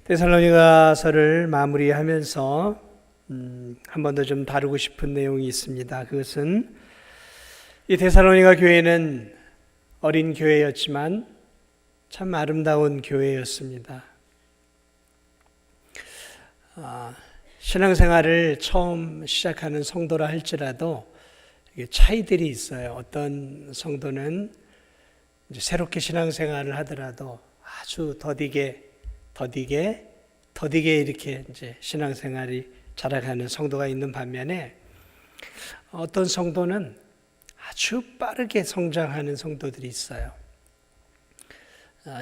데살로니가서를 마무리하면서 한 번 더 좀 다루고 싶은 내용이 있습니다. 그것은 이 데살로니가 교회는 어린 교회였지만 참 아름다운 교회였습니다. 신앙생활을 처음 시작하는 성도라 할지라도 차이들이 있어요. 어떤 성도는 이제 새롭게 신앙생활을 하더라도 아주 더디게 이렇게 이제 신앙생활이 자라가는 성도가 있는 반면에 어떤 성도는 아주 빠르게 성장하는 성도들이 있어요.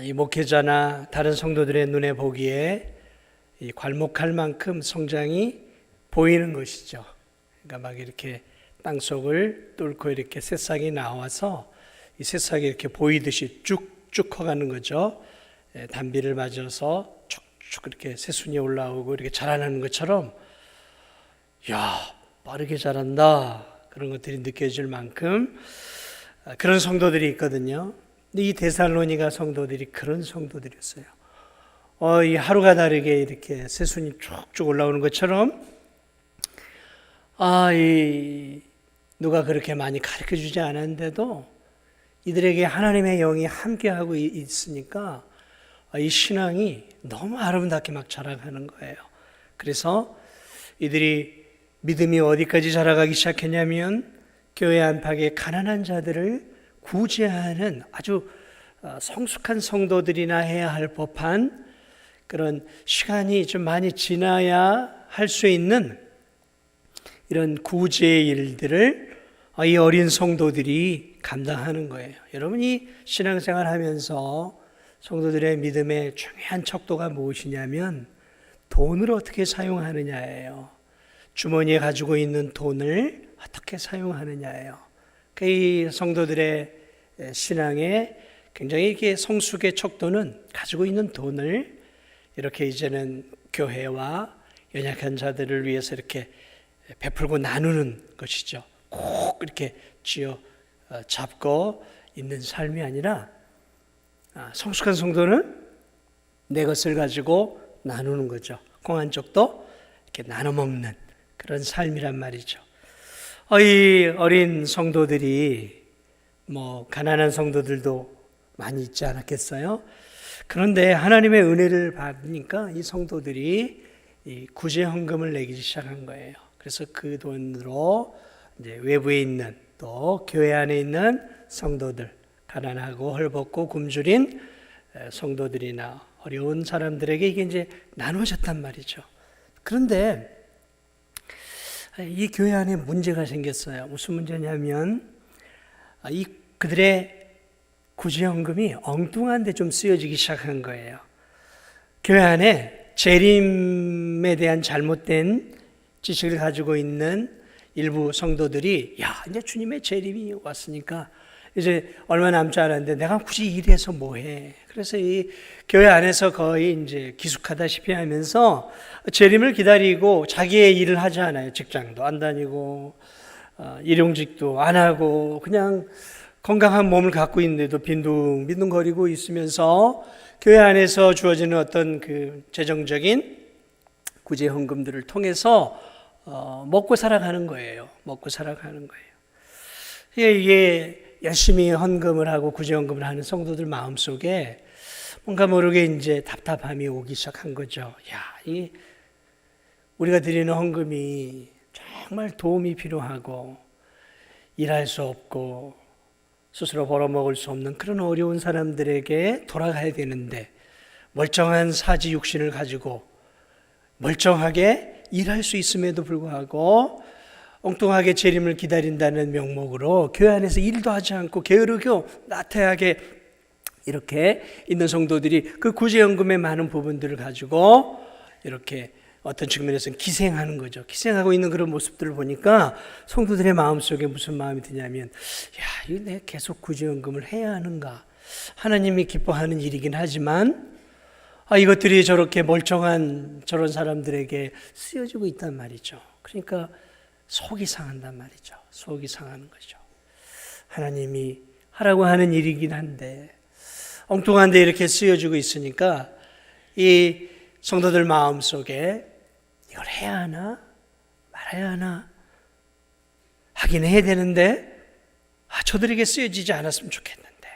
이 목회자나 다른 성도들의 눈에 보기에 이 괄목할 만큼 성장이 보이는 것이죠. 그러니까 막 이렇게 땅속을 뚫고 이렇게 새싹이 나와서 이 새싹이 이렇게 보이듯이 쭉쭉 커가는 거죠. 단비를 맞아서 쭉쭉 이렇게 새순이 올라오고 이렇게 자라나는 것처럼, 야, 빠르게 자란다. 그런 것들이 느껴질 만큼 그런 성도들이 있거든요. 근데 이 데살로니가 성도들이 그런 성도들이었어요. 이 하루가 다르게 이렇게 새순이 쭉쭉 올라오는 것처럼, 누가 그렇게 많이 가르쳐 주지 않았는데도 이들에게 하나님의 영이 함께하고 있으니까 이 신앙이 너무 아름답게 막 자라가는 거예요. 그래서 이들이 믿음이 어디까지 자라가기 시작했냐면 교회 안팎의 가난한 자들을 구제하는 아주 성숙한 성도들이나 해야 할 법한 그런 시간이 좀 많이 지나야 할 수 있는 이런 구제의 일들을 이 어린 성도들이 감당하는 거예요. 여러분이 신앙생활 하면서 성도들의 믿음의 중요한 척도가 무엇이냐면 돈을 어떻게 사용하느냐예요. 주머니에 가지고 있는 돈을 어떻게 사용하느냐예요. 이 성도들의 신앙에 굉장히 이렇게 성숙의 척도는 가지고 있는 돈을 이렇게 이제는 교회와 연약한 자들을 위해서 이렇게 베풀고 나누는 것이죠. 꼭 이렇게 쥐어 잡고 있는 삶이 아니라 성숙한 성도는 내 것을 가지고 나누는 거죠. 공한 쪽도 이렇게 나눠 먹는 그런 삶이란 말이죠. 이 어린 성도들이 가난한 성도들도 많이 있지 않았겠어요? 그런데 하나님의 은혜를 받으니까 이 성도들이 이 구제 헌금을 내기 시작한 거예요. 그래서 그 돈으로 이제 외부에 있는 또 교회 안에 있는 성도들, 가난하고 헐벗고 굶주린 성도들이나 어려운 사람들에게 이게 이제 나눠졌단 말이죠. 그런데 이 교회 안에 문제가 생겼어요. 무슨 문제냐면 그들의 구제헌금이 엉뚱한 데 좀 쓰여지기 시작한 거예요. 교회 안에 재림에 대한 잘못된 지식을 가지고 있는 일부 성도들이 이제 주님의 재림이 왔으니까 이제 얼마 남지 않았는데 내가 굳이 일해서 뭐해. 그래서 이 교회 안에서 거의 이제 기숙하다시피 하면서 재림을 기다리고 자기의 일을 하지 않아요. 직장도 안 다니고 일용직도 안 하고 그냥 건강한 몸을 갖고 있는데도 빈둥빈둥거리고 있으면서 교회 안에서 주어지는 어떤 그 재정적인 구제 헌금들을 통해서 먹고 살아가는 거예요. 먹고 살아가는 거예요. 이게 열심히 헌금을 하고 구제 헌금을 하는 성도들 마음속에 뭔가 모르게 이제 답답함이 오기 시작한 거죠. 우리가 드리는 헌금이 정말 도움이 필요하고 일할 수 없고 스스로 벌어먹을 수 없는 그런 어려운 사람들에게 돌아가야 되는데 멀쩡한 사지 육신을 가지고 멀쩡하게 일할 수 있음에도 불구하고 엉뚱하게 재림을 기다린다는 명목으로 교회 안에서 일도 하지 않고 게으르고 나태하게 이렇게 있는 성도들이 그 구제연금의 많은 부분들을 가지고 이렇게 어떤 측면에서는 기생하는 거죠. 기생하고 있는 그런 모습들을 보니까 성도들의 마음속에 무슨 마음이 드냐면 이거 내가 계속 구제연금을 해야 하는가. 하나님이 기뻐하는 일이긴 하지만 이것들이 저렇게 멀쩡한 저런 사람들에게 쓰여지고 있단 말이죠. 그러니까 속이 상한단 말이죠. 속이 상하는 거죠. 하나님이 하라고 하는 일이긴 한데 엉뚱한데 이렇게 쓰여지고 있으니까 이 성도들 마음속에 이걸 해야 하나 말아야 하나 하긴 해야 되는데 저들에게 쓰여지지 않았으면 좋겠는데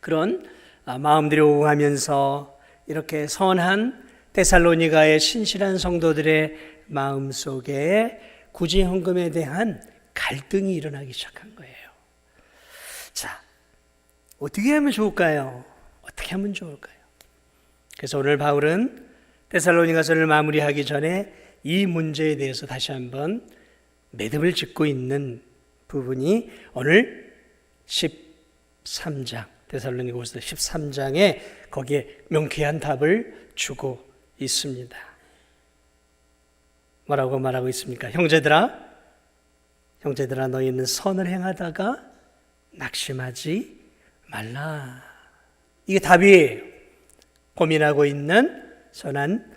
그런 마음들이 오가면서 이렇게 선한 데살로니가의 신실한 성도들의 마음속에 구제헌금에 대한 갈등이 일어나기 시작한 거예요. 자, 어떻게 하면 좋을까요? 어떻게 하면 좋을까요? 그래서 오늘 바울은 데살로니가서를 마무리하기 전에 이 문제에 대해서 다시 한번 매듭을 짓고 있는 부분이 오늘 13장 데살로니가서 13장에 거기에 명쾌한 답을 주고 있습니다. 뭐라고 말하고 있습니까? 형제들아 너희는 선을 행하다가 낙심하지 말라. 이게 답이에요. 고민하고 있는 선한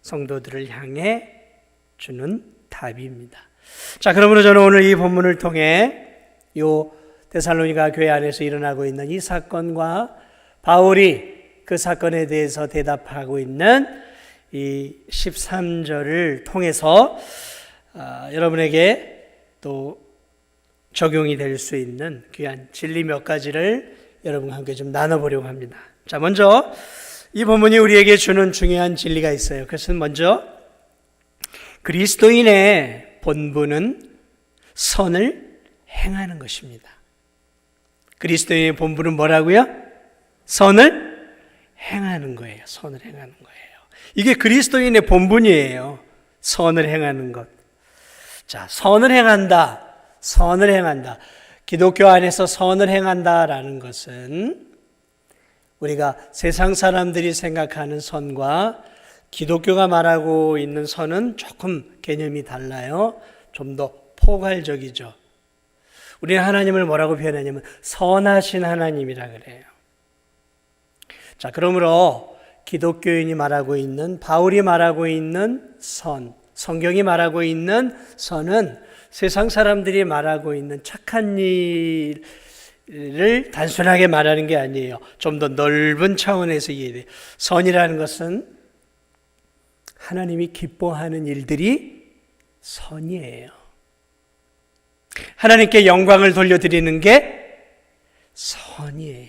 성도들을 향해 주는 답입니다. 자, 그러므로 저는 오늘 이 본문을 통해 요 데살로니가 교회 안에서 일어나고 있는 이 사건과 바울이 그 사건에 대해서 대답하고 있는 이 13절을 통해서 여러분에게 또 적용이 될 수 있는 귀한 진리 몇 가지를 여러분과 함께 좀 나눠보려고 합니다. 자, 먼저 이 본문이 우리에게 주는 중요한 진리가 있어요. 그것은 먼저 그리스도인의 본분은 선을 행하는 것입니다. 그리스도인의 본분은 뭐라고요? 선을 행하는 거예요. 선을 행하는 거예요. 이게 그리스도인의 본분이에요. 선을 행하는 것. 자, 선을 행한다. 선을 행한다. 기독교 안에서 선을 행한다라는 것은 우리가 세상 사람들이 생각하는 선과 기독교가 말하고 있는 선은 조금 개념이 달라요. 좀 더 포괄적이죠. 우리는 하나님을 뭐라고 표현하냐면 선하신 하나님이라 그래요. 자, 그러므로 기독교인이 말하고 있는, 바울이 말하고 있는 선, 성경이 말하고 있는 선은 세상 사람들이 말하고 있는 착한 일을 단순하게 말하는 게 아니에요. 좀 더 넓은 차원에서 이해돼요. 선이라는 것은 하나님이 기뻐하는 일들이 선이에요. 하나님께 영광을 돌려드리는 게 선이에요.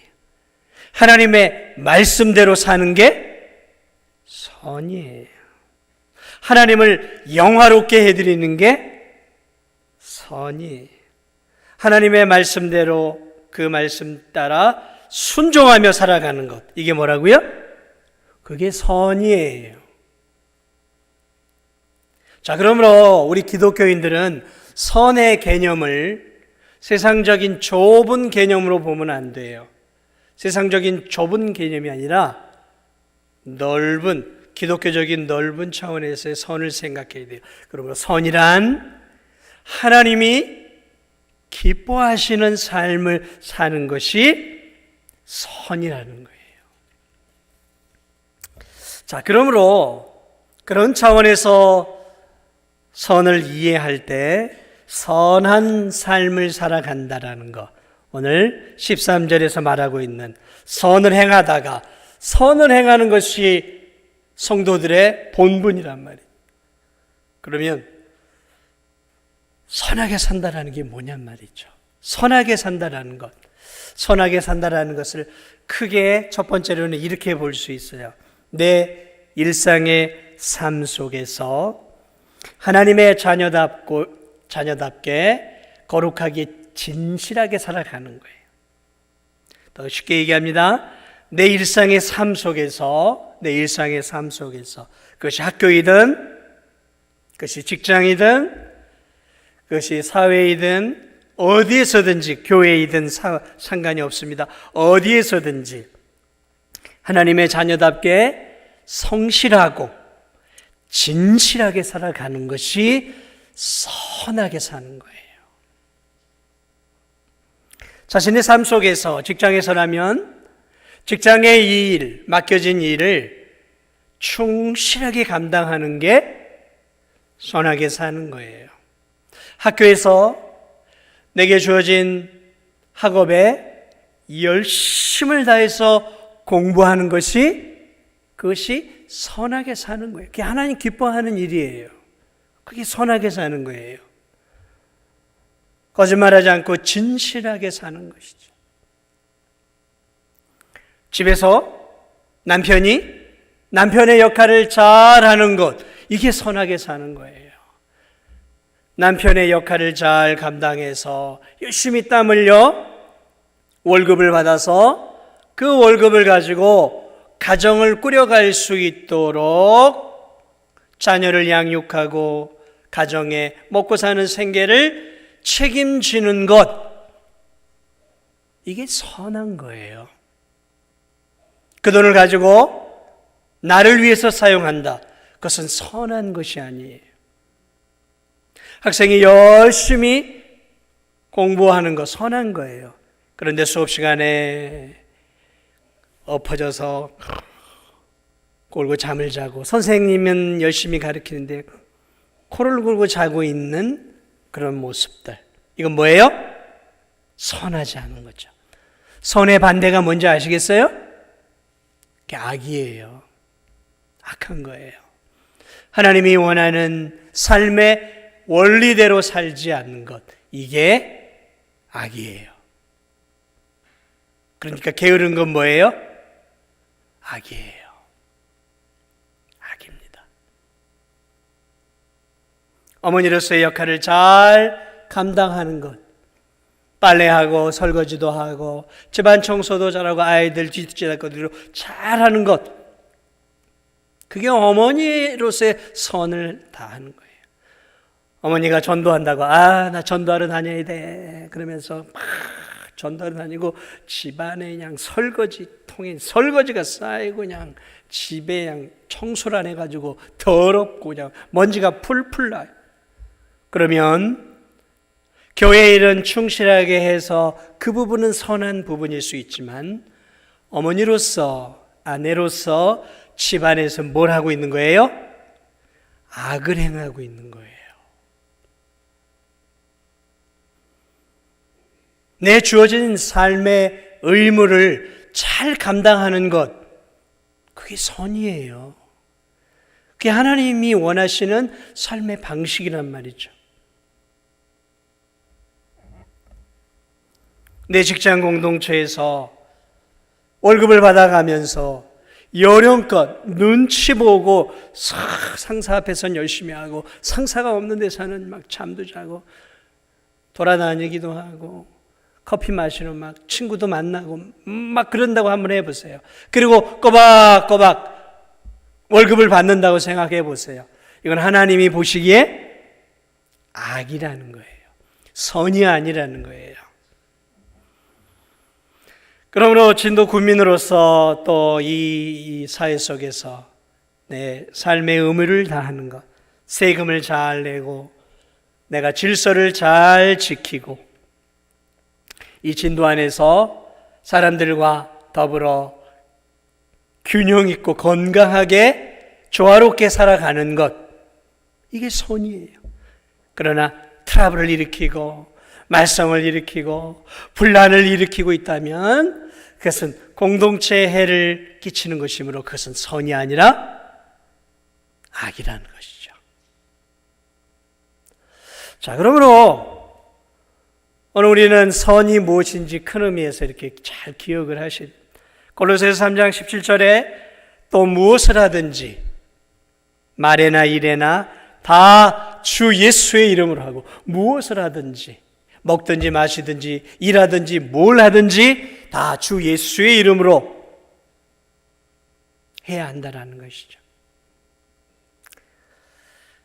하나님의 말씀대로 사는 게 선이에요. 하나님을 영화롭게 해드리는 게 선이에요. 하나님의 말씀대로 그 말씀 따라 순종하며 살아가는 것, 이게 뭐라고요? 그게 선이에요. 자, 그러므로 우리 기독교인들은 선의 개념을 세상적인 좁은 개념으로 보면 안 돼요. 세상적인 좁은 개념이 아니라 넓은, 기독교적인 넓은 차원에서의 선을 생각해야 돼요. 그러므로 선이란 하나님이 기뻐하시는 삶을 사는 것이 선이라는 거예요. 자, 그러므로 그런 차원에서 선을 이해할 때 선한 삶을 살아간다라는 것, 오늘 13절에서 말하고 있는 선을 행하다가 선을 행하는 것이 성도들의 본분이란 말이에요. 그러면 선하게 산다라는 게 뭐냔 말이죠. 선하게 산다라는 것, 선하게 산다라는 것을 크게 첫 번째로는 이렇게 볼 수 있어요. 내 일상의 삶 속에서 하나님의 자녀답게 거룩하게 진실하게 살아가는 거예요. 더 쉽게 얘기합니다. 내 일상의 삶 속에서 그것이 학교이든 그것이 직장이든 그것이 사회이든 어디에서든지 교회이든 상관이 없습니다. 어디에서든지 하나님의 자녀답게 성실하고 진실하게 살아가는 것이 선하게 사는 거예요. 자신의 삶 속에서 직장에서라면 직장의 일, 맡겨진 일을 충실하게 감당하는 게 선하게 사는 거예요. 학교에서 내게 주어진 학업에 열심을 다해서 공부하는 것이 그것이 선하게 사는 거예요. 그게 하나님 기뻐하는 일이에요. 그게 선하게 사는 거예요. 거짓말하지 않고 진실하게 사는 것이죠. 집에서 남편의 역할을 잘하는 것, 이게 선하게 사는 거예요. 남편의 역할을 잘 감당해서 열심히 땀 흘려 월급을 받아서 그 월급을 가지고 가정을 꾸려갈 수 있도록 자녀를 양육하고 가정에 먹고 사는 생계를 책임지는 것, 이게 선한 거예요. 그 돈을 가지고 나를 위해서 사용한다. 그것은 선한 것이 아니에요. 학생이 열심히 공부하는 거 선한 거예요. 그런데 수업 시간에 엎어져서 골고 잠을 자고 선생님은 열심히 가르치는데 코를 골고 자고 있는 그런 모습들, 이건 뭐예요? 선하지 않은 거죠. 선의 반대가 뭔지 아시겠어요? 그게 악이에요. 악한 거예요. 하나님이 원하는 삶의 원리대로 살지 않는 것, 이게 악이에요. 그러니까 게으른 건 뭐예요? 악이에요. 악입니다. 어머니로서의 역할을 잘 감당하는 것, 빨래하고 설거지도 하고 집안 청소도 잘하고 아이들 뒷지랄거리로 잘하는 것, 그게 어머니로서의 선을 다하는 거예요. 어머니가 전도한다고, 나 전도하러 다녀야 돼 그러면서 막 전도하러 다니고 집안에 그냥 설거지통에 설거지가 쌓이고 그냥 집에 그냥 청소를 안 해가지고 더럽고 그냥 먼지가 풀풀 나요. 그러면 교회 일은 충실하게 해서 그 부분은 선한 부분일 수 있지만 어머니로서, 아내로서 집안에서 뭘 하고 있는 거예요? 악을 행하고 있는 거예요. 내 주어진 삶의 의무를 잘 감당하는 것, 그게 선이에요. 그게 하나님이 원하시는 삶의 방식이란 말이죠. 내 직장 공동체에서 월급을 받아가면서 요령껏 눈치 보고 상사 앞에서는 열심히 하고 상사가 없는 데서는 막 잠도 자고 돌아다니기도 하고 커피 마시러 막 친구도 만나고 막 그런다고 한번 해보세요. 그리고 꼬박꼬박 월급을 받는다고 생각해 보세요. 이건 하나님이 보시기에 악이라는 거예요. 선이 아니라는 거예요. 그러므로 진도 국민으로서 또 이 사회 속에서 내 삶의 의무를 다하는 것, 세금을 잘 내고 내가 질서를 잘 지키고 이 진도 안에서 사람들과 더불어 균형 있고 건강하게 조화롭게 살아가는 것, 이게 선이에요. 그러나 트러블을 일으키고 말썽을 일으키고 분란을 일으키고 있다면 그것은 공동체에 해를 끼치는 것이므로 그것은 선이 아니라 악이라는 것이죠. 자, 그러므로 오늘 우리는 선이 무엇인지 큰 의미에서 이렇게 잘 기억을 하실, 골로새서 3장 17절에 또 무엇을 하든지 말에나 일에나 다 주 예수의 이름으로 하고, 무엇을 하든지 먹든지 마시든지 일하든지 뭘 하든지 다 주 예수의 이름으로 해야 한다는 것이죠.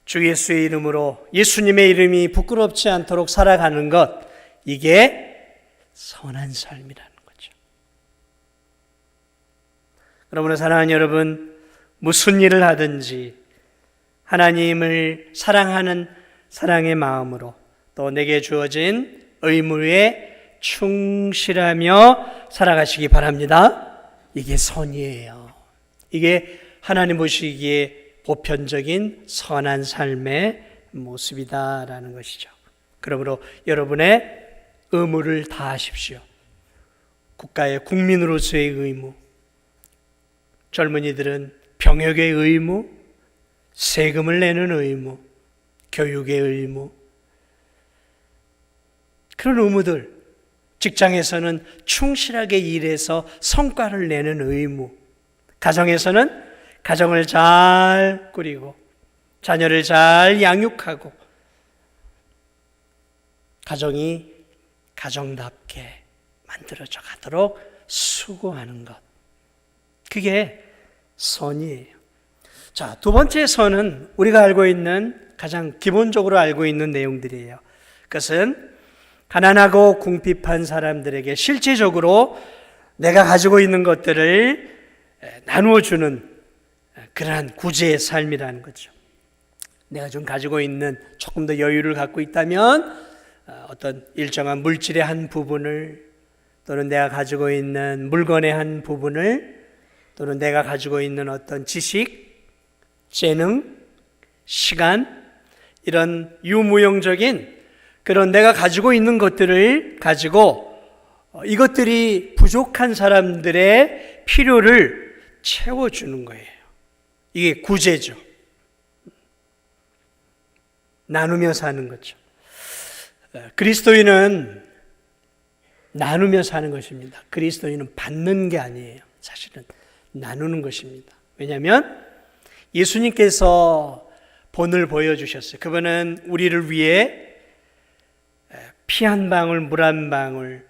주 예수의 이름으로, 예수님의 이름이 부끄럽지 않도록 살아가는 것, 이게 선한 삶이라는 거죠. 그러므로 사랑하는 여러분, 무슨 일을 하든지 하나님을 사랑하는 사랑의 마음으로 또 내게 주어진 의무에 충실하며 살아가시기 바랍니다. 이게 선이에요. 이게 하나님 보시기에 보편적인 선한 삶의 모습이다라는 것이죠. 그러므로 여러분의 의무를 다하십시오. 국가의 국민으로서의 의무. 젊은이들은 병역의 의무, 세금을 내는 의무, 교육의 의무, 그런 의무들, 직장에서는 충실하게 일해서 성과를 내는 의무, 가정에서는 가정을 잘 꾸리고 자녀를 잘 양육하고 가정이 가정답게 만들어져 가도록 수고하는 것, 그게 선이에요. 자, 두 번째 선은 우리가 알고 있는, 가장 기본적으로 알고 있는 내용들이에요. 그것은 가난하고 궁핍한 사람들에게 실제적으로 내가 가지고 있는 것들을 나누어 주는 그러한 구제의 삶이라는 거죠. 내가 좀 가지고 있는, 조금 더 여유를 갖고 있다면 어떤 일정한 물질의 한 부분을, 또는 내가 가지고 있는 물건의 한 부분을, 또는 내가 가지고 있는 어떤 지식, 재능, 시간, 이런 유무용적인 그런 내가 가지고 있는 것들을 가지고 이것들이 부족한 사람들의 필요를 채워주는 거예요. 이게 구제죠. 나누며 사는 거죠. 그리스도인은 나누며 사는 것입니다. 그리스도인은 받는 게 아니에요. 사실은 나누는 것입니다. 왜냐하면 예수님께서 본을 보여주셨어요. 그분은 우리를 위해 피 한 방울, 물 한 방울,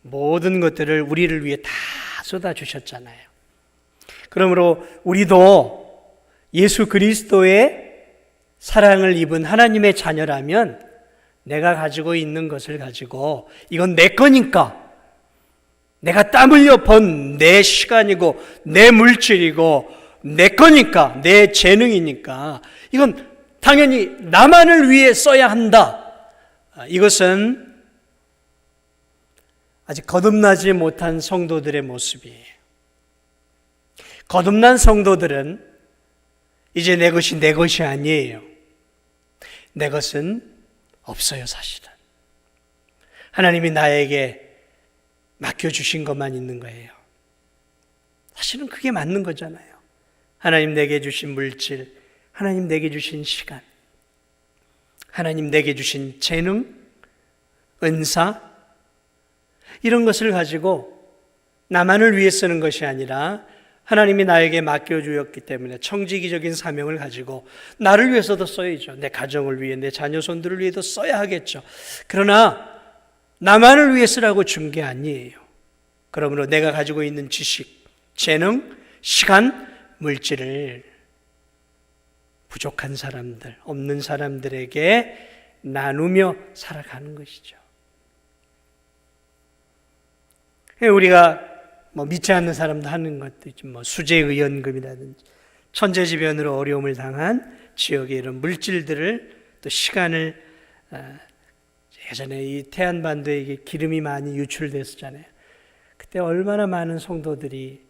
모든 것들을 우리를 위해 다 쏟아주셨잖아요. 그러므로 우리도 예수 그리스도의 사랑을 입은 하나님의 자녀라면 내가 가지고 있는 것을 가지고, 이건 내 거니까, 내가 땀 흘려 번 내 시간이고 내 물질이고 내 거니까, 내 재능이니까 이건 당연히 나만을 위해 써야 한다. 이것은 아직 거듭나지 못한 성도들의 모습이에요. 거듭난 성도들은 이제 내 것이 내 것이 아니에요. 내 것은 없어요, 사실은. 하나님이 나에게 맡겨주신 것만 있는 거예요. 사실은 그게 맞는 거잖아요. 하나님 내게 주신 물질, 하나님 내게 주신 시간, 하나님 내게 주신 재능, 은사, 이런 것을 가지고 나만을 위해 쓰는 것이 아니라 하나님이 나에게 맡겨주었기 때문에 청지기적인 사명을 가지고 나를 위해서도 써야죠. 내 가정을 위해, 내 자녀손들을 위해도 써야 하겠죠. 그러나 나만을 위해 쓰라고 준 게 아니에요. 그러므로 내가 가지고 있는 지식, 재능, 시간, 물질을 부족한 사람들, 없는 사람들에게 나누며 살아가는 것이죠. 우리가 믿지 않는 사람도 하는 것도 있죠. 수재의연금이라든지 천재지변으로 어려움을 당한 지역의 이런 물질들을, 또 시간을, 예전에 이 태안반도에 이게 기름이 많이 유출됐었잖아요. 그때 얼마나 많은 성도들이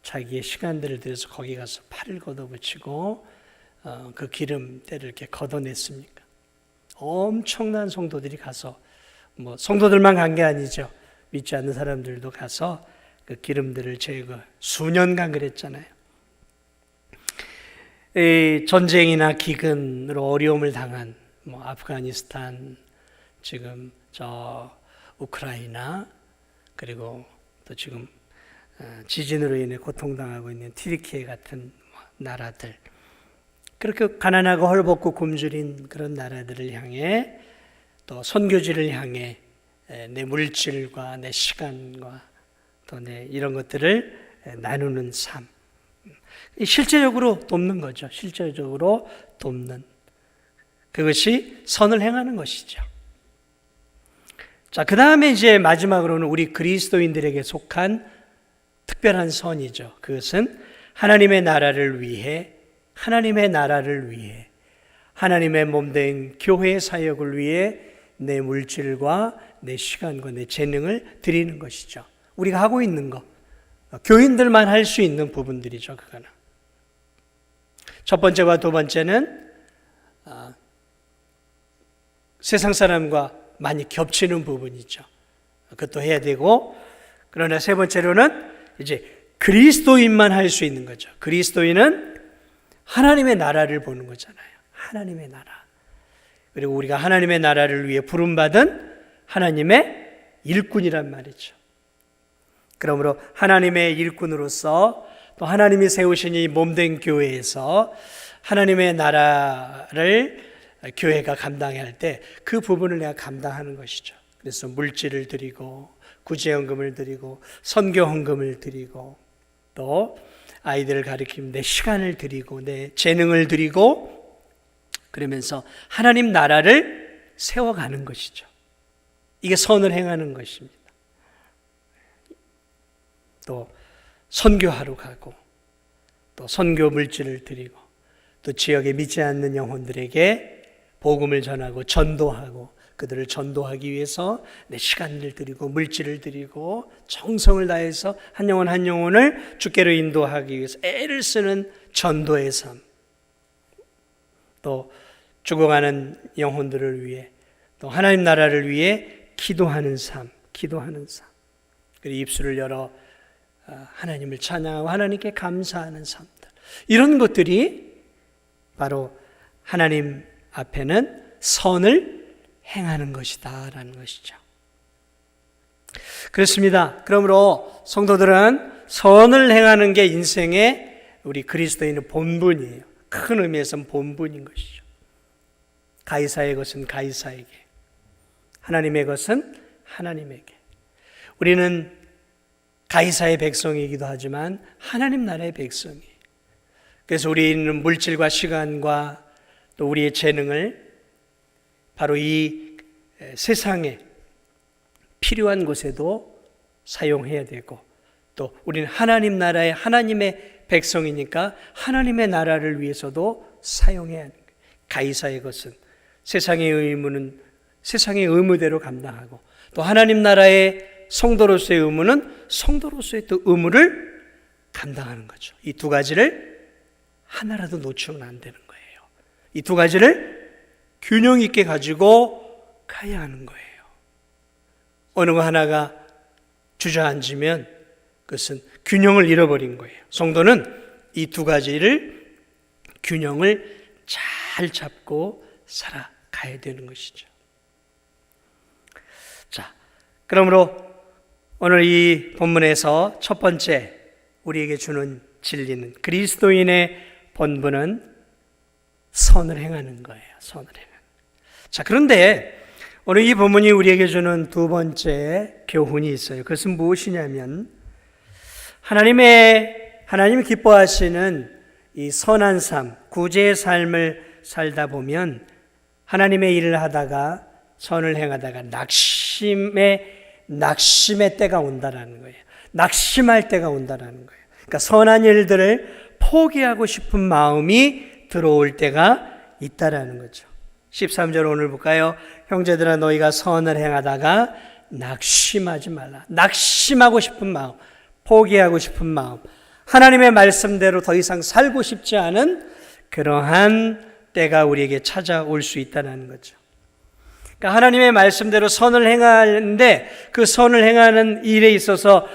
자기의 시간들을 들여서 거기 가서 팔을 걷어붙이고 그 기름때를 이렇게 걷어냈습니까? 엄청난 성도들이 가서, 성도들만 간 게 아니죠. 믿지 않는 사람들도 가서 그 기름들을 제거, 수년간 그랬잖아요. 이 전쟁이나 기근으로 어려움을 당한 아프가니스탄, 지금 저 우크라이나, 그리고 또 지금 지진으로 인해 고통당하고 있는 튀르키예 같은 나라들, 그렇게 가난하고 헐벗고 굶주린 그런 나라들을 향해, 또 선교지를 향해 내 물질과 내 시간과 또 내 이런 것들을 나누는 삶, 실제적으로 돕는 거죠. 실제적으로 돕는, 그것이 선을 행하는 것이죠. 자, 그 다음에 이제 마지막으로는 우리 그리스도인들에게 속한 특별한 선이죠. 그것은 하나님의 나라를 위해, 하나님의 나라를 위해, 하나님의 몸된 교회 사역을 위해 내 물질과 내 시간과 내 재능을 드리는 것이죠. 우리가 하고 있는 것, 교인들만 할 수 있는 부분들이죠. 그거는 첫 번째와 두 번째는 세상 사람과 많이 겹치는 부분이죠. 그것도 해야 되고, 그러나 세 번째로는 이제 그리스도인만 할 수 있는 거죠. 그리스도인은 하나님의 나라를 보는 거잖아요. 하나님의 나라. 그리고 우리가 하나님의 나라를 위해 부름받은 하나님의 일꾼이란 말이죠. 그러므로 하나님의 일꾼으로서 또 하나님이 세우신 이 몸된 교회에서 하나님의 나라를 교회가 감당해야 할 때 그 부분을 내가 감당하는 것이죠. 그래서 물질을 드리고 구제헌금을 드리고 선교헌금을 드리고 또 아이들을 가르치는 내 시간을 드리고 내 재능을 드리고 그러면서 하나님 나라를 세워가는 것이죠. 이게 선을 행하는 것입니다. 또 선교하러 가고 또 선교 물질을 드리고 또 지역에 믿지 않는 영혼들에게 복음을 전하고 전도하고 그들을 전도하기 위해서 내 시간을 드리고 물질을 드리고 정성을 다해서 한 영혼 한 영혼을 주께로 인도하기 위해서 애를 쓰는 전도의 삶, 또 죽어가는 영혼들을 위해 또 하나님 나라를 위해 기도하는 삶, 그리고 입술을 열어 하나님을 찬양하고 하나님께 감사하는 삶들, 이런 것들이 바로 하나님 앞에는 선을 행하는 것이다 라는 것이죠. 그렇습니다. 그러므로 성도들은 선을 행하는 게 인생의 우리 그리스도인의 본분이에요. 큰 의미에서는 본분인 것이죠. 가이사의 것은 가이사에게, 하나님의 것은 하나님에게. 우리는 가이사의 백성이기도 하지만 하나님 나라의 백성이에요. 그래서 우리는 물질과 시간과 또 우리의 재능을 바로 이 세상에 필요한 곳에도 사용해야 되고, 또 우리는 하나님 나라의 하나님의 백성이니까 하나님의 나라를 위해서도 사용해야 하는 거예요. 가이사의 것은 세상의 의무는 세상의 의무대로 감당하고, 또 하나님 나라의 성도로서의 의무는 성도로서의 또 의무를 감당하는 거죠. 이 두 가지를 하나라도 놓치면 안 되는 거예요. 이 두 가지를 균형 있게 가지고 가야 하는 거예요. 어느 거 하나가 주저앉으면 그것은 균형을 잃어버린 거예요. 성도는 이 두 가지를 균형을 잘 잡고 살아가야 되는 것이죠. 자, 그러므로 오늘 이 본문에서 첫 번째 우리에게 주는 진리는 그리스도인의 본분은 선을 행하는 거예요. 선을 행하는. 자, 그런데 오늘 이 본문이 우리에게 주는 두 번째 교훈이 있어요. 그것은 무엇이냐면 하나님이 기뻐하시는 이 선한 삶, 구제의 삶을 살다 보면 하나님의 일을 하다가 선을 행하다가 낙심의 때가 온다라는 거예요. 낙심할 때가 온다라는 거예요. 그러니까 선한 일들을 포기하고 싶은 마음이 들어올 때가 있다라는 거죠. 13절 오늘 볼까요? 형제들아 너희가 선을 행하다가 낙심하지 말라. 낙심하고 싶은 마음, 포기하고 싶은 마음, 하나님의 말씀대로 더 이상 살고 싶지 않은 그러한 때가 우리에게 찾아올 수 있다는 거죠. 그러니까 하나님의 말씀대로 선을 행하는데 그 선을 행하는 일에 있어서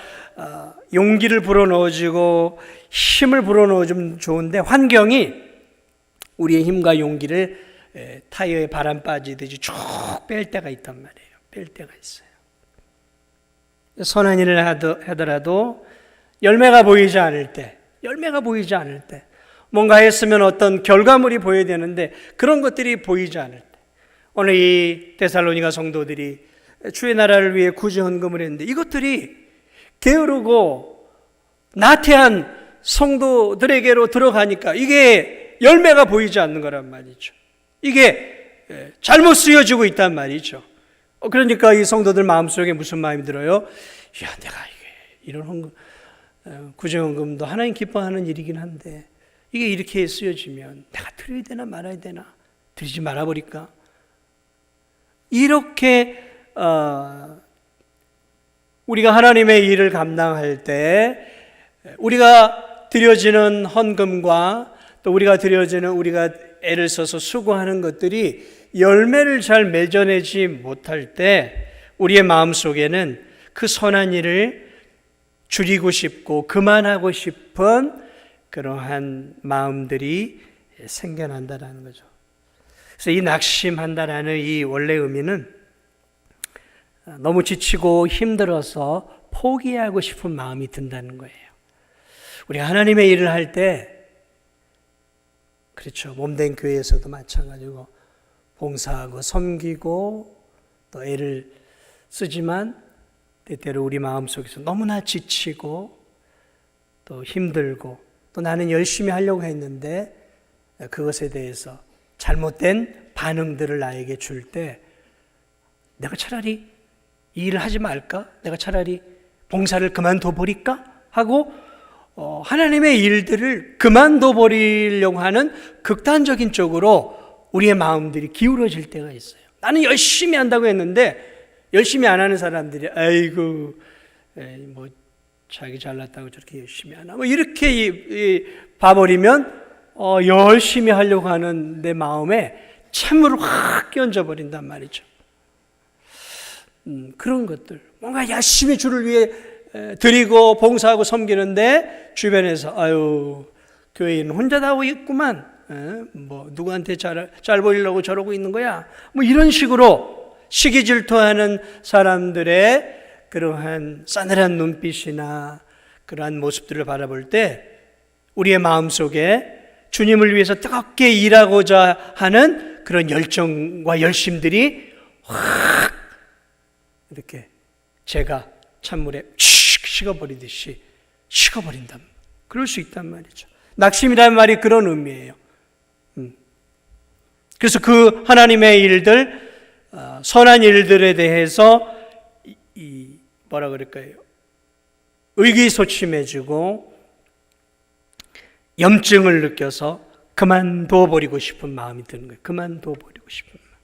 용기를 불어넣어주고 힘을 불어넣어주면 좋은데 환경이 우리의 힘과 용기를 타이어에 바람 빠지듯이 쭉 뺄 때가 있단 말이에요. 뺄 때가 있어요. 선한 일을 하더라도 열매가 보이지 않을 때, 뭔가 했으면 어떤 결과물이 보여야 되는데 그런 것들이 보이지 않을 때, 오늘 이 데살로니가 성도들이 주의 나라를 위해 구제헌금을 했는데 이것들이 게으르고 나태한 성도들에게로 들어가니까 이게 열매가 보이지 않는 거란 말이죠. 이게 잘못 쓰여지고 있단 말이죠. 그러니까 이 성도들 마음속에 무슨 마음이 들어요? 야, 내가 이런 구제헌금도 하나님 기뻐하는 일이긴 한데 이게 이렇게 쓰여지면 내가 드려야 되나 말아야 되나? 드리지 말아버릴까? 이렇게 우리가 하나님의 일을 감당할 때 우리가 드려지는 헌금과 또 우리가 애를 써서 수고하는 것들이 열매를 잘 맺어내지 못할 때 우리의 마음속에는 그 선한 일을 줄이고 싶고 그만하고 싶은 그러한 마음들이 생겨난다라는 거죠. 그래서 이 낙심한다라는 이 원래 의미는 너무 지치고 힘들어서 포기하고 싶은 마음이 든다는 거예요. 우리가 하나님의 일을 할 때, 그렇죠, 몸된 교회에서도 마찬가지고 봉사하고 섬기고 또 애를 쓰지만 때때로 우리 마음속에서 너무나 지치고 또 힘들고 또 나는 열심히 하려고 했는데 그것에 대해서 잘못된 반응들을 나에게 줄 때 내가 차라리 이 일을 하지 말까? 내가 차라리 봉사를 그만둬 버릴까? 하고 하나님의 일들을 그만둬 버리려고 하는 극단적인 쪽으로 우리의 마음들이 기울어질 때가 있어요. 나는 열심히 한다고 했는데 열심히 안 하는 사람들이 아이고 뭐 자기 잘났다고 저렇게 열심히 하나 뭐 이렇게 봐버리면 열심히 하려고 하는 내 마음에 찬물을 확 끼얹어 버린단 말이죠. 그런 것들 뭔가 열심히 주를 위해 드리고 봉사하고 섬기는데 주변에서 아유 교회인 혼자 다 하고 있구만, 뭐 누구한테 잘 보이려고 저러고 있는 거야, 뭐 이런 식으로 시기 질투하는 사람들의 그러한 싸늘한 눈빛이나 그러한 모습들을 바라볼 때 우리의 마음속에 주님을 위해서 뜨겁게 일하고자 하는 그런 열정과 열심들이 확 이렇게 제가 찬물에 식어버리듯이 식어버린다. 그럴 수 있단 말이죠. 낙심이라는 말이 그런 의미예요. 그래서 그 하나님의 일들, 선한 일들에 대해서 뭐라 그럴까요? 의기소침해지고 염증을 느껴서 그만둬 버리고 싶은 마음이 드는 거예요. 그만둬 버리고 싶은 마음.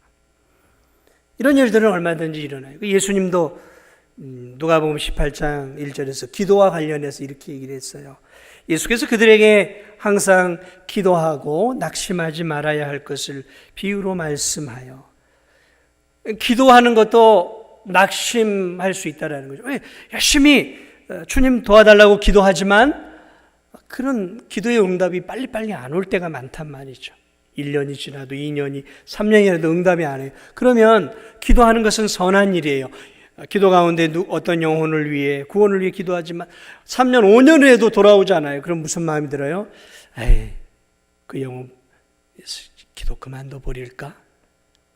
이런 일들은 얼마든지 일어나요. 예수님도 누가복음 18장 1절에서 기도와 관련해서 이렇게 얘기를 했어요. 예수께서 그들에게 항상 기도하고 낙심하지 말아야 할 것을 비유로 말씀하여, 기도하는 것도 낙심할 수 있다는 거죠. 열심히 주님 도와달라고 기도하지만 그런 기도의 응답이 빨리빨리 안 올 때가 많단 말이죠. 1년이 지나도 2년이 3년이라도 응답이 안 해요. 그러면 기도하는 것은 선한 일이에요. 기도 가운데 어떤 영혼을 위해, 구원을 위해 기도하지만 3년 5년 후에도 돌아오지 않아요. 그럼 무슨 마음이 들어요? 에이, 그 영혼 기도 그만둬 버릴까?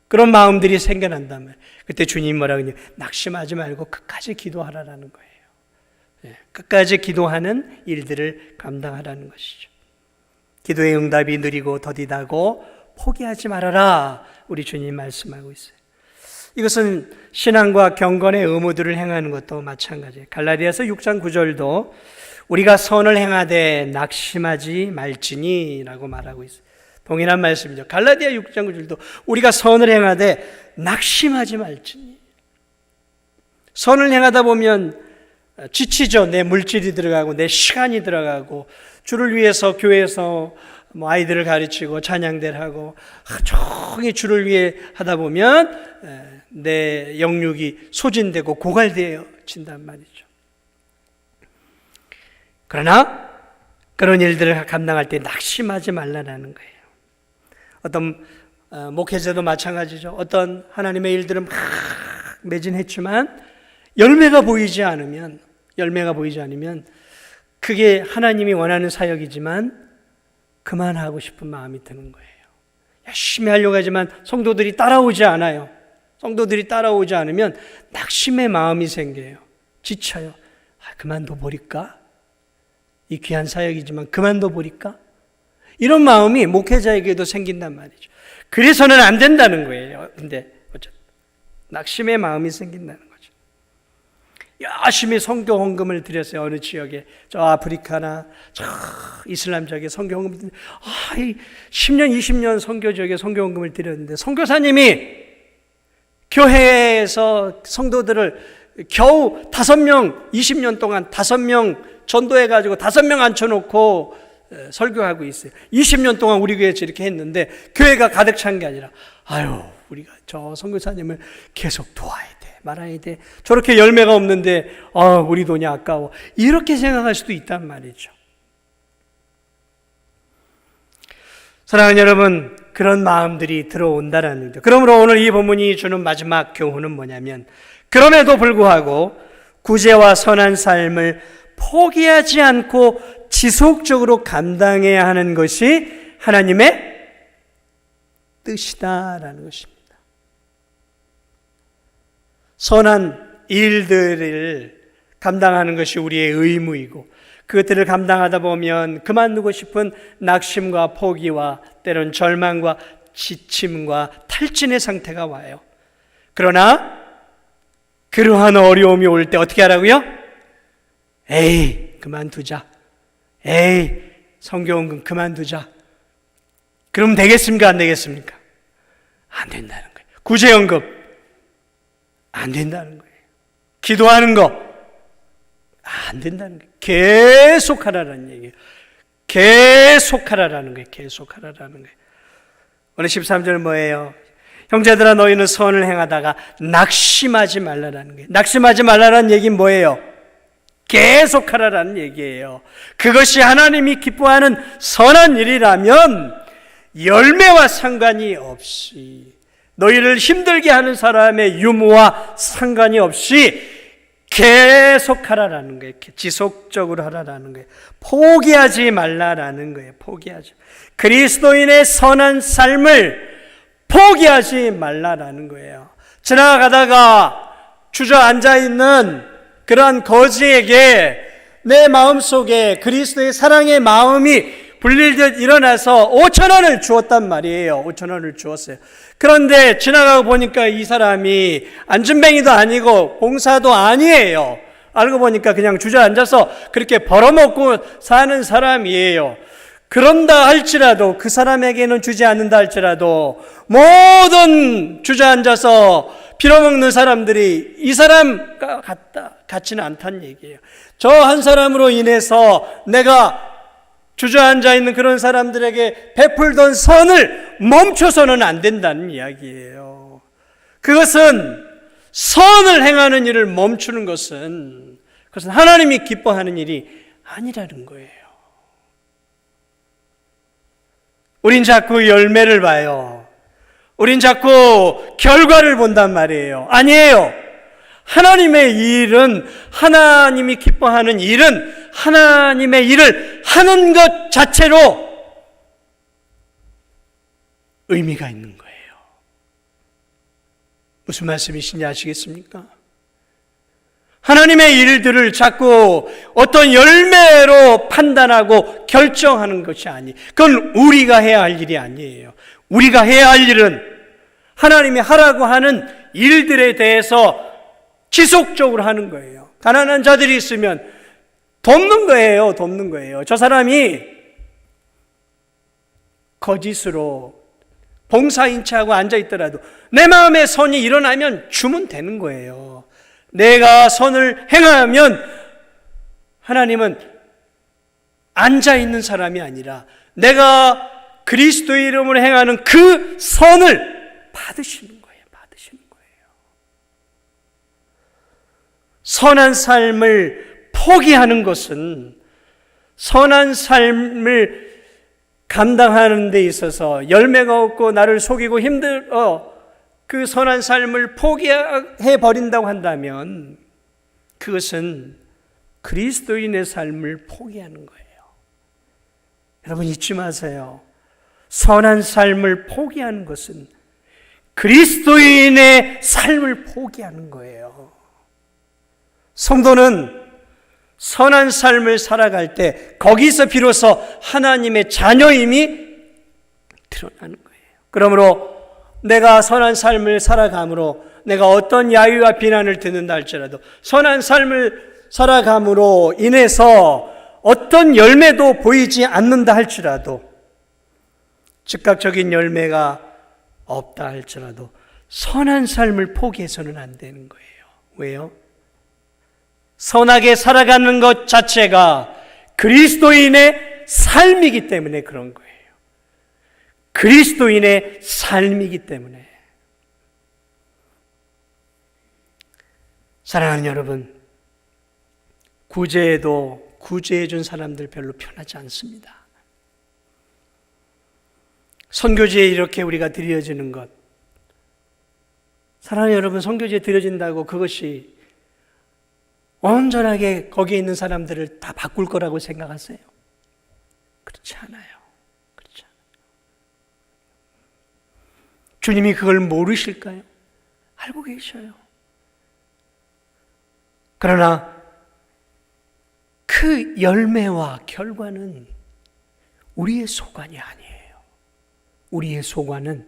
그런 마음들이 생겨난단 말이에요. 그때 주님 뭐라 그러냐? 낙심하지 말고 끝까지 기도하라는 거예요. 끝까지 기도하는 일들을 감당하라는 것이죠. 기도의 응답이 느리고 더디다고 포기하지 말아라. 우리 주님 말씀하고 있어요. 이것은 신앙과 경건의 의무들을 행하는 것도 마찬가지예요. 갈라디아서 6장 9절도 우리가 선을 행하되 낙심하지 말지니 라고 말하고 있어요. 동일한 말씀이죠. 갈라디아 6장 9절도 우리가 선을 행하되 낙심하지 말지니. 선을 행하다 보면 지치죠. 내 물질이 들어가고 내 시간이 들어가고 주를 위해서 교회에서 뭐 아이들을 가르치고 찬양대를 하고 종일 주를 위해 하다 보면 내 영육이 소진되고 고갈되어진단 말이죠. 그러나 그런 일들을 감당할 때 낙심하지 말라는 거예요. 어떤 목회자도 마찬가지죠. 어떤 하나님의 일들은 막 매진했지만 열매가 보이지 않으면 그게 하나님이 원하는 사역이지만 그만하고 싶은 마음이 드는 거예요. 열심히 하려고 하지만 성도들이 따라오지 않아요. 성도들이 따라오지 않으면 낙심의 마음이 생겨요. 지쳐요. 그만둬 버릴까? 이 귀한 사역이지만 그만둬 버릴까? 이런 마음이 목회자에게도 생긴단 말이죠. 그래서는 안 된다는 거예요. 근데 어쨌든 낙심의 마음이 생긴다는 거죠. 열심히 선교 헌금을 드렸어요. 어느 지역에, 저 아프리카나 저 이슬람 지역에 선교 헌금을 드렸는데 10년 20년 선교 지역에 선교 헌금을 드렸는데 선교사님이 교회에서 성도들을 겨우 5명 20년 동안 5명 전도해가지고 5명 앉혀놓고 설교하고 있어요. 20년 동안 우리 교회에서 이렇게 했는데 교회가 가득 찬 게 아니라 우리가 저 선교사님을 계속 도와야 돼. 말아야 돼. 저렇게 열매가 없는데 우리 돈이 아까워. 이렇게 생각할 수도 있단 말이죠. 사랑하는 여러분, 그런 마음들이 들어온다라는 거죠. 그러므로 오늘 이 본문이 주는 마지막 교훈은 뭐냐면, 그럼에도 불구하고 구제와 선한 삶을 포기하지 않고 지속적으로 감당해야 하는 것이 하나님의 뜻이다라는 것입니다. 선한 일들을 감당하는 것이 우리의 의무이고, 그것들을 감당하다 보면 그만두고 싶은 낙심과 포기와 때론 절망과 지침과 탈진의 상태가 와요. 그러나 그러한 어려움이 올 때 어떻게 하라고요? 에이, 그만두자. 에이, 성경은 그만두자. 그럼 되겠습니까? 안 되겠습니까? 안 된다는 거예요. 구제연금 안 된다는 거예요. 기도하는 거 안 된다는 거예요. 계속 하라는 얘기예요. 계속 하라라는 거예요. 계속 하라라는 거예요. 오늘 13절 뭐예요? 형제들아, 너희는 선을 행하다가 낙심하지 말라라는 거예요. 낙심하지 말라라는 얘기는 뭐예요? 계속 하라라는 얘기예요. 그것이 하나님이 기뻐하는 선한 일이라면 열매와 상관이 없이, 너희를 힘들게 하는 사람의 유무와 상관이 없이 계속 하라라는 거예요. 지속적으로 하라라는 거예요. 포기하지 말라라는 거예요. 포기하지. 그리스도인의 선한 삶을 포기하지 말라라는 거예요. 지나가다가 주저앉아 있는 그러한 거지에게 내 마음속에 그리스도의 사랑의 마음이 불릴듯 일어나서 5,000원을 주었단 말이에요. 5,000원을 주었어요. 그런데 지나가고 보니까 이 사람이 안전뱅이도 아니고 봉사도 아니에요. 알고 보니까 그냥 주저앉아서 그렇게 벌어먹고 사는 사람이에요. 그런다 할지라도, 그 사람에게는 주지 않는다 할지라도 모든 주저앉아서 빌어먹는 사람들이 이 사람과 같지는 않다는 얘기예요. 저 한 사람으로 인해서 내가 주저앉아 있는 그런 사람들에게 베풀던 선을 멈춰서는 안 된다는 이야기예요. 그것은 선을 행하는 일을 멈추는 것은, 그것은 하나님이 기뻐하는 일이 아니라는 거예요. 우린 자꾸 열매를 봐요. 우린 자꾸 결과를 본단 말이에요. 아니에요. 하나님의 일은, 하나님이 기뻐하는 일은 하나님의 일을 하는 것 자체로 의미가 있는 거예요. 무슨 말씀이신지 아시겠습니까? 하나님의 일들을 자꾸 어떤 열매로 판단하고 결정하는 것이 아니에요. 그건 우리가 해야 할 일이 아니에요. 우리가 해야 할 일은 하나님이 하라고 하는 일들에 대해서 지속적으로 하는 거예요. 가난한 자들이 있으면 돕는 거예요. 돕는 거예요. 저 사람이 거짓으로 봉사인체하고 앉아있더라도 내 마음에 선이 일어나면 주면 되는 거예요. 내가 선을 행하면 하나님은 앉아있는 사람이 아니라 내가 그리스도의 이름으로 행하는 그 선을 받으시는 거예요. 받으시는 거예요. 선한 삶을 포기하는 것은 선한 삶을 감당하는 데 있어서 열매가 없고 나를 속이고 힘들어 그 선한 삶을 포기해 버린다고 한다면 그것은 그리스도인의 삶을 포기하는 거예요. 여러분 잊지 마세요. 선한 삶을 포기하는 것은 그리스도인의 삶을 포기하는 거예요. 성도는 선한 삶을 살아갈 때 거기서 비로소 하나님의 자녀임이 드러나는 거예요. 그러므로 내가 선한 삶을 살아감으로 내가 어떤 야유와 비난을 듣는다 할지라도 선한 삶을 살아감으로 인해서 어떤 열매도 보이지 않는다 할지라도 즉각적인 열매가 없다 할지라도 선한 삶을 포기해서는 안 되는 거예요. 왜요? 선하게 살아가는 것 자체가 그리스도인의 삶이기 때문에 그런 거예요. 그리스도인의 삶이기 때문에. 사랑하는 여러분, 구제해도 구제해 준 사람들 별로 편하지 않습니다. 선교지에 이렇게 우리가 드려지는 것, 사랑하는 여러분, 선교지에 드려진다고 그것이 온전하게 거기에 있는 사람들을 다 바꿀 거라고 생각하세요? 그렇지 않아요. 그렇지 않아요. 주님이 그걸 모르실까요? 알고 계셔요. 그러나 그 열매와 결과는 우리의 소관이 아니에요. 우리의 소관은,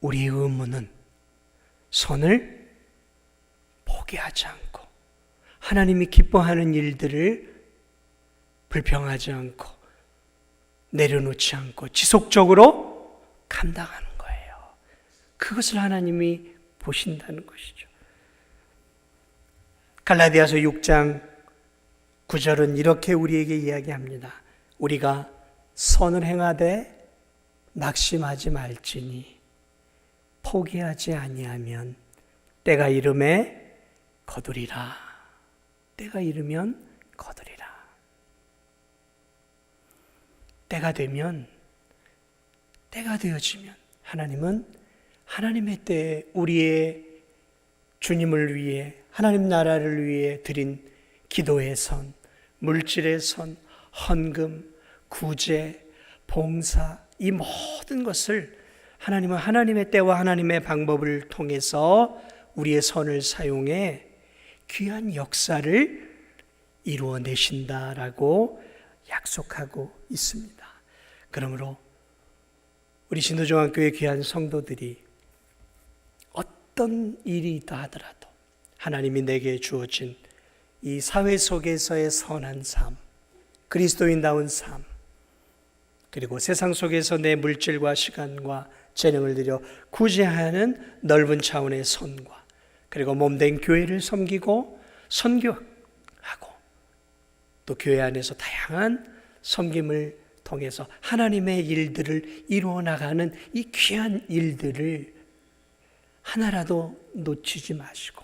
우리의 의무는 선을 포기하지 않고 하나님이 기뻐하는 일들을 불평하지 않고 내려놓지 않고 지속적으로 감당하는 거예요. 그것을 하나님이 보신다는 것이죠. 갈라디아서 6장 9절은 이렇게 우리에게 이야기합니다. 우리가 선을 행하되 낙심하지 말지니 포기하지 아니하면 때가 이름에 거두리라. 때가 이르면 거두리라. 때가 되면, 때가 되어지면 하나님은 하나님의 때에 우리의 주님을 위해, 하나님 나라를 위해 드린 기도의 선, 물질의 선, 헌금, 구제, 봉사, 이 모든 것을 하나님은 하나님의 때와 하나님의 방법을 통해서 우리의 선을 사용해 귀한 역사를 이루어내신다라고 약속하고 있습니다. 그러므로 우리 신도종합교회 귀한 성도들이 어떤 일이 있다 하더라도 하나님이 내게 주어진 이 사회 속에서의 선한 삶, 그리스도인다운 삶, 그리고 세상 속에서 내 물질과 시간과 재능을 들여 구제하는 넓은 차원의 선과, 그리고 몸된 교회를 섬기고 선교하고, 또 교회 안에서 다양한 섬김을 통해서 하나님의 일들을 이루어 나가는 이 귀한 일들을 하나라도 놓치지 마시고,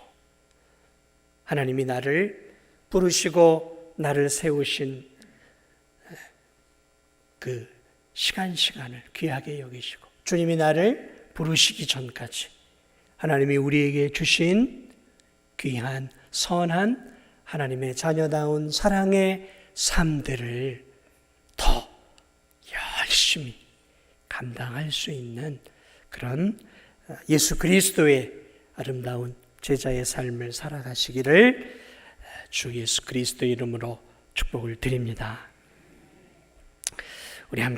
하나님이 나를 부르시고 나를 세우신 그 시간을 귀하게 여기시고, 주님이 나를 부르시기 전까지 하나님이 우리에게 주신 귀한 선한 하나님의 자녀다운 사랑의 삶들을 더 열심히 감당할 수 있는 그런 예수 그리스도의 아름다운 제자의 삶을 살아가시기를 주 예수 그리스도의 이름으로 축복을 드립니다. 우리 함께